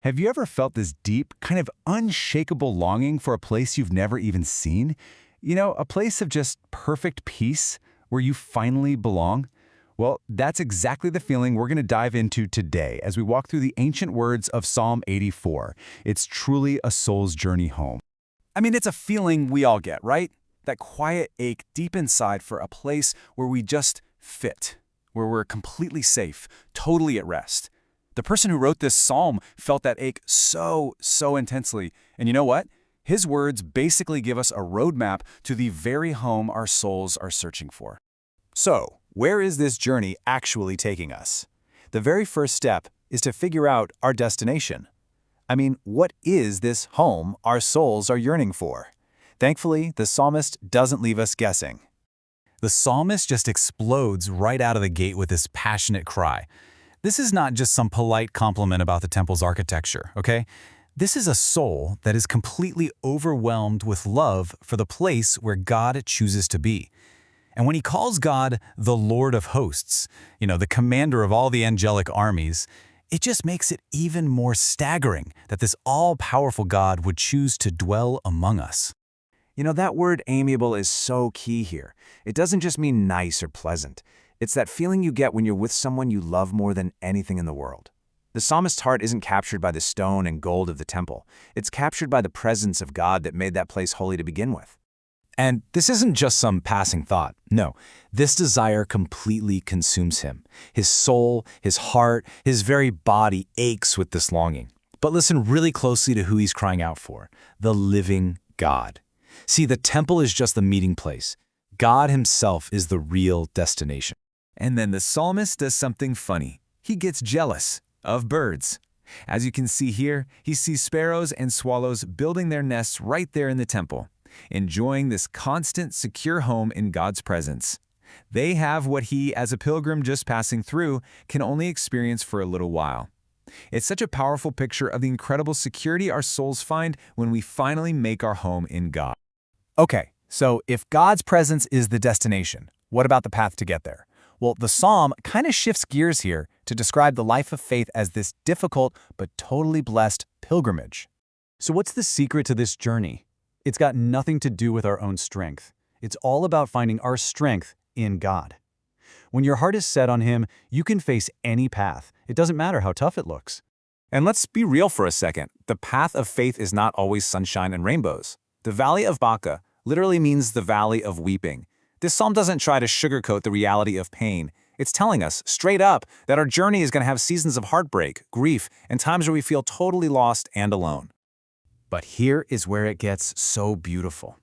Have you ever felt this deep, kind of unshakable longing for a place you've never even seen? A place of just perfect peace where you finally belong? Well, that's exactly the feeling we're going to dive into today as we walk through the ancient words of Psalm 84. It's truly a soul's journey home. It's a feeling we all get, right? That quiet ache deep inside for a place where we just fit, where we're completely safe, totally at rest. The person who wrote this psalm felt that ache so intensely. And you know what? His words basically give us a roadmap to the very home our souls are searching for. So, where is this journey actually taking us? The very first step is to figure out our destination. What is this home our souls are yearning for? Thankfully, the psalmist doesn't leave us guessing. The psalmist just explodes right out of the gate with this passionate cry. This is not just some polite compliment about the temple's architecture, okay? This is a soul that is completely overwhelmed with love for the place where God chooses to be. And when he calls God the Lord of hosts, the commander of all the angelic armies, it just makes it even more staggering that this all-powerful God would choose to dwell among us. That word amiable is so key here. It doesn't just mean nice or pleasant. It's that feeling you get when you're with someone you love more than anything in the world. The psalmist's heart isn't captured by the stone and gold of the temple. It's captured by the presence of God that made that place holy to begin with. And this isn't just some passing thought. No, this desire completely consumes him. His soul, his heart, his very body aches with this longing. But listen really closely to who he's crying out for: the living God. See, the temple is just the meeting place. God himself is the real destination. And then the psalmist does something funny. He gets jealous of birds. As you can see here, he sees sparrows and swallows building their nests right there in the temple, enjoying this constant, secure home in God's presence. They have what he, as a pilgrim just passing through, can only experience for a little while. It's such a powerful picture of the incredible security our souls find when we finally make our home in God. Okay, so if God's presence is the destination, what about the path to get there? Well, the psalm kind of shifts gears here to describe the life of faith as this difficult but totally blessed pilgrimage. So what's the secret to this journey? It's got nothing to do with our own strength. It's all about finding our strength in God. When your heart is set on him, you can face any path. It doesn't matter how tough it looks. And let's be real for a second. The path of faith is not always sunshine and rainbows. The Valley of Baca literally means the valley of weeping. This psalm doesn't try to sugarcoat the reality of pain. It's telling us straight up that our journey is going to have seasons of heartbreak, grief, and times where we feel totally lost and alone. But here is where it gets so beautiful.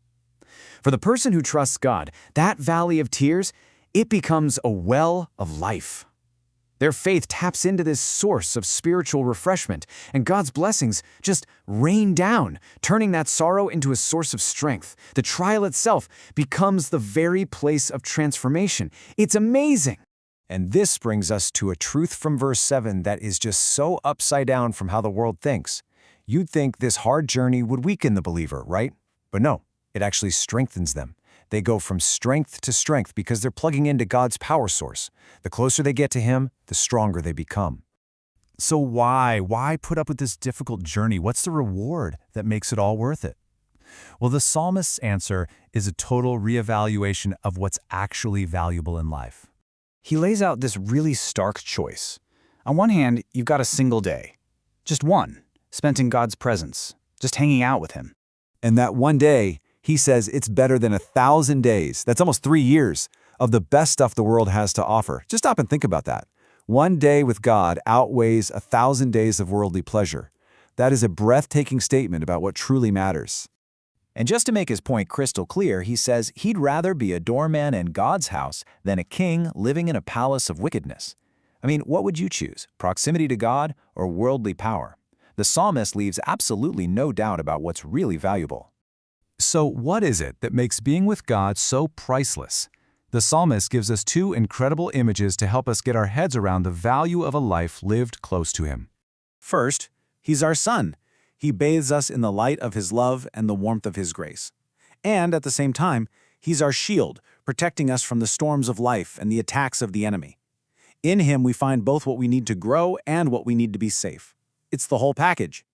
For the person who trusts God, that valley of tears, it becomes a well of life. Their faith taps into this source of spiritual refreshment, and God's blessings just rain down, turning that sorrow into a source of strength. The trial itself becomes the very place of transformation. It's amazing. And this brings us to a truth from verse 7 that is just so upside down from how the world thinks. You'd think this hard journey would weaken the believer, right? But no, it actually strengthens them. They go from strength to strength because they're plugging into God's power source. The closer they get to him, the stronger they become. So why put up with this difficult journey? What's the reward that makes it all worth it? Well, the psalmist's answer is a total reevaluation of what's actually valuable in life. He lays out this really stark choice. On one hand, you've got a single day. Just one, spent in God's presence, just hanging out with him. And that one day, he says it's better than 1,000 days, that's almost 3 years, of the best stuff the world has to offer. Just stop and think about that. One day with God outweighs 1,000 days of worldly pleasure. That is a breathtaking statement about what truly matters. And just to make his point crystal clear, he says he'd rather be a doorman in God's house than a king living in a palace of wickedness. What would you choose, proximity to God or worldly power? The psalmist leaves absolutely no doubt about what's really valuable. So what is it that makes being with God so priceless? The psalmist gives us two incredible images to help us get our heads around the value of a life lived close to him. First, he's our sun. He bathes us in the light of his love and the warmth of his grace. And at the same time, he's our shield, protecting us from the storms of life and the attacks of the enemy. In him we find both what we need to grow and what we need to be safe. It's the whole package.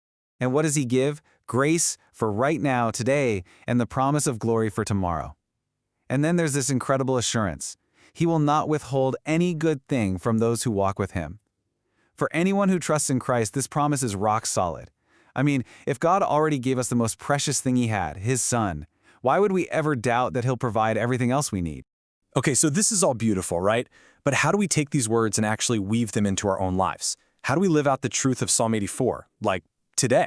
And what does he give? Grace for right now, today, and the promise of glory for tomorrow. And then there's this incredible assurance. He will not withhold any good thing from those who walk with him. For anyone who trusts in Christ, this promise is rock solid. I mean, if God already gave us the most precious thing he had, his Son, why would we ever doubt that he'll provide everything else we need? Okay, so this is all beautiful, right? But how do we take these words and actually weave them into our own lives? How do we live out the truth of Psalm 84, like today?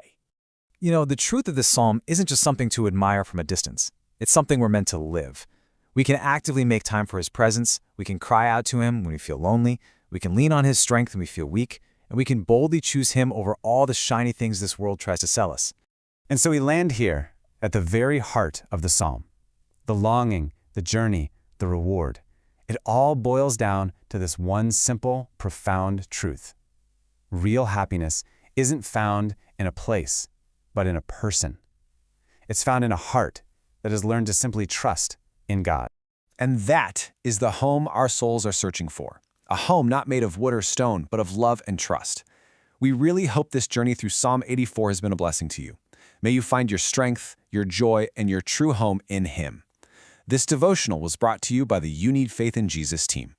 You know, the truth of this psalm isn't just something to admire from a distance. It's something we're meant to live. We can actively make time for his presence, we can cry out to him when we feel lonely, we can lean on his strength when we feel weak, and we can boldly choose him over all the shiny things this world tries to sell us. And so we land here at the very heart of the psalm. The longing, the journey, the reward. It all boils down to this one simple, profound truth. Real happiness isn't found in a place, but in a person. It's found in a heart that has learned to simply trust in God. And that is the home our souls are searching for. A home not made of wood or stone, but of love and trust. We really hope this journey through Psalm 84 has been a blessing to you. May you find your strength, your joy, and your true home in him. This devotional was brought to you by the You Need Faith in Jesus team.